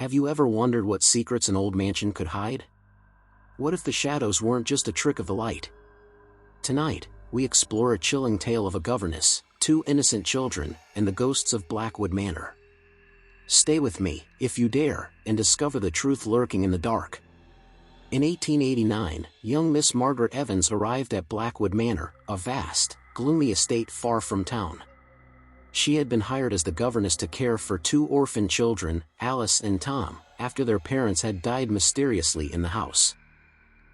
Have you ever wondered what secrets an old mansion could hide? What if the shadows weren't just a trick of the light? Tonight, we explore a chilling tale of a governess, two innocent children, and the ghosts of Blackwood Manor. Stay with me, if you dare, and discover the truth lurking in the dark. In 1889, young Miss Margaret Evans arrived at Blackwood Manor, a vast, gloomy estate far from town. She had been hired as the governess to care for two orphan children, Alice and Tom, after their parents had died mysteriously in the house.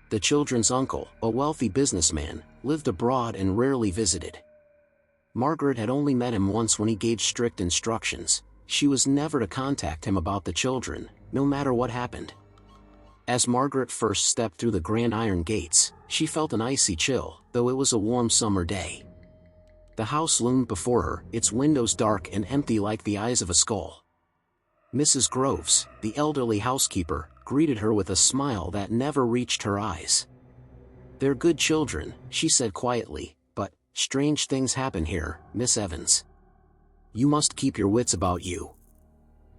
The children's uncle, a wealthy businessman, lived abroad and rarely visited. Margaret had only met him once when he gave strict instructions. She was never to contact him about the children, no matter what happened. As Margaret first stepped through the grand iron gates, she felt an icy chill, though it was a warm summer day. The house loomed before her, its windows dark and empty like the eyes of a skull. Mrs. Groves, the elderly housekeeper, greeted her with a smile that never reached her eyes. "They're good children," she said quietly, "but strange things happen here, Miss Evans. You must keep your wits about you."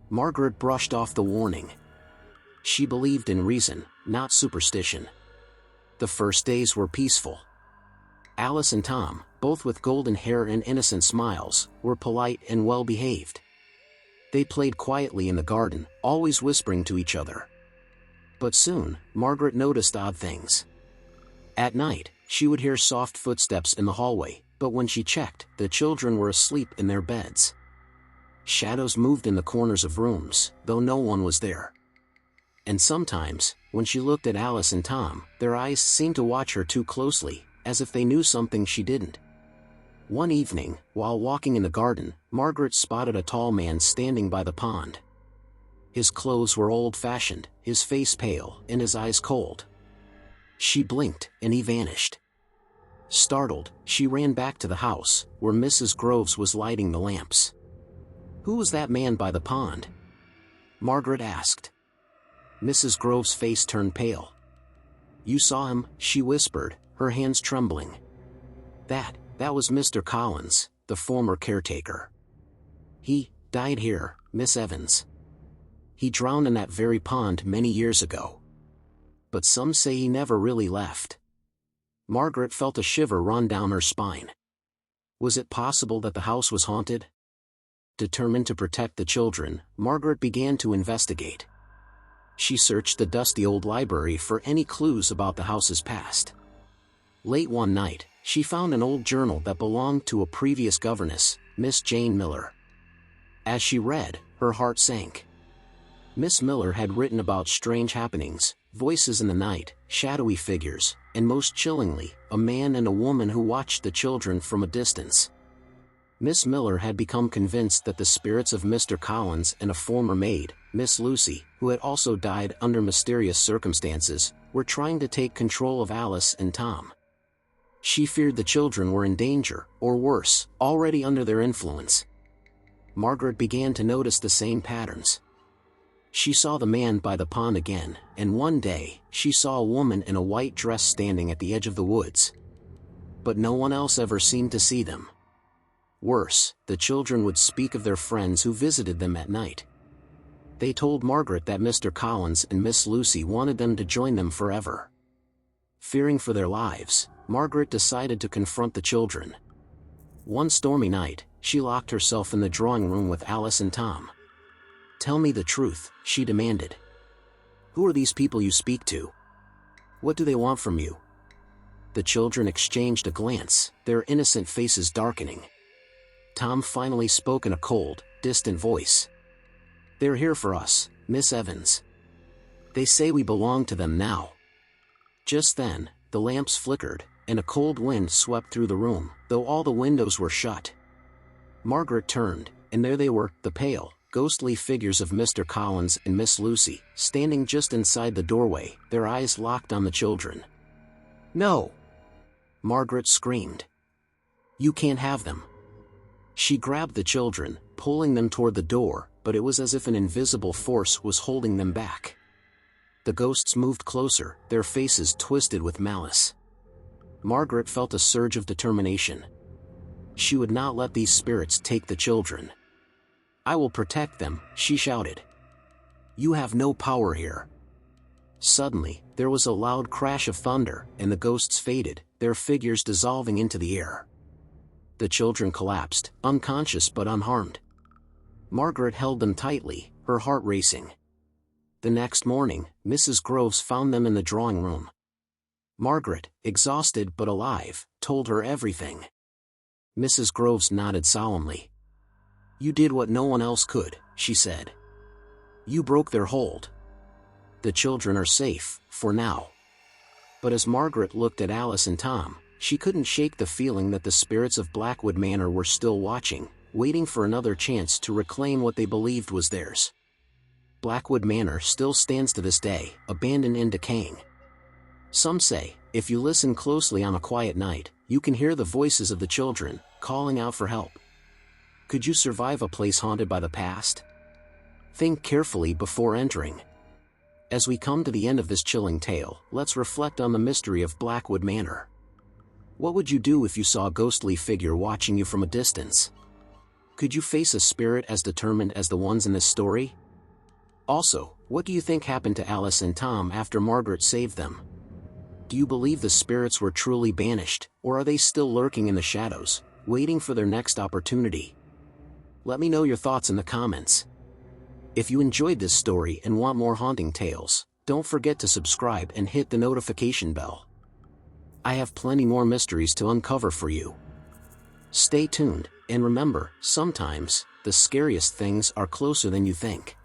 Margaret brushed off the warning. She believed in reason, not superstition. The first days were peaceful. Alice and Tom, both with golden hair and innocent smiles, were polite and well-behaved. They played quietly in the garden, always whispering to each other. But soon, Margaret noticed odd things. At night, she would hear soft footsteps in the hallway, but when she checked, the children were asleep in their beds. Shadows moved in the corners of rooms, though no one was there. And sometimes, when she looked at Alice and Tom, their eyes seemed to watch her too closely, as if they knew something she didn't. One evening, while walking in the garden, Margaret spotted a tall man standing by the pond. His clothes were old-fashioned, his face pale, and his eyes cold. She blinked, and he vanished. Startled, she ran back to the house, where Mrs. Groves was lighting the lamps. "Who was that man by the pond?" Margaret asked. Mrs. Groves' face turned pale. "You saw him," she whispered, her hands trembling. That was Mr. Collins, the former caretaker. He died here, Miss Evans. He drowned in that very pond many years ago. But some say he never really left." Margaret felt a shiver run down her spine. Was it possible that the house was haunted? Determined to protect the children, Margaret began to investigate. She searched the dusty old library for any clues about the house's past. Late one night, she found an old journal that belonged to a previous governess, Miss Jane Miller. As she read, her heart sank. Miss Miller had written about strange happenings, voices in the night, shadowy figures, and most chillingly, a man and a woman who watched the children from a distance. Miss Miller had become convinced that the spirits of Mr. Collins and a former maid, Miss Lucy, who had also died under mysterious circumstances, were trying to take control of Alice and Tom. She feared the children were in danger, or worse, already under their influence. Margaret began to notice the same patterns. She saw the man by the pond again, and one day, she saw a woman in a white dress standing at the edge of the woods. But no one else ever seemed to see them. Worse, the children would speak of their friends who visited them at night. They told Margaret that Mr. Collins and Miss Lucy wanted them to join them forever. Fearing for their lives, Margaret decided to confront the children. One stormy night, she locked herself in the drawing room with Alice and Tom. "Tell me the truth," she demanded. "Who are these people you speak to? What do they want from you?" The children exchanged a glance, their innocent faces darkening. Tom finally spoke in a cold, distant voice. "They're here for us, Miss Evans. They say we belong to them now." Just then, the lamps flickered, and a cold wind swept through the room, though all the windows were shut. Margaret turned, and there they were, the pale, ghostly figures of Mr. Collins and Miss Lucy, standing just inside the doorway, their eyes locked on the children. "No!" Margaret screamed. "You can't have them." She grabbed the children, pulling them toward the door, but it was as if an invisible force was holding them back. The ghosts moved closer, their faces twisted with malice. Margaret felt a surge of determination. She would not let these spirits take the children. "I will protect them," she shouted. You have no power here." Suddenly, there was a loud crash of thunder, and the ghosts faded, their figures dissolving into the air. The children collapsed, unconscious but unharmed. Margaret held them tightly, her heart racing. The next morning, Mrs. Groves found them in the drawing room. Margaret, exhausted but alive, told her everything. Mrs. Groves nodded solemnly. "You did what no one else could," she said. "You broke their hold. The children are safe, for now." But as Margaret looked at Alice and Tom, she couldn't shake the feeling that the spirits of Blackwood Manor were still watching, waiting for another chance to reclaim what they believed was theirs. Blackwood Manor still stands to this day, abandoned and decaying. Some say, if you listen closely on a quiet night, you can hear the voices of the children, calling out for help. Could you survive a place haunted by the past? Think carefully before entering. As we come to the end of this chilling tale, let's reflect on the mystery of Blackwood Manor. What would you do if you saw a ghostly figure watching you from a distance? Could you face a spirit as determined as the ones in this story? Also, what do you think happened to Alice and Tom after Margaret saved them? Do you believe the spirits were truly banished, or are they still lurking in the shadows, waiting for their next opportunity? Let me know your thoughts in the comments. If you enjoyed this story and want more haunting tales, don't forget to subscribe and hit the notification bell. I have plenty more mysteries to uncover for you. Stay tuned, and remember, sometimes, the scariest things are closer than you think.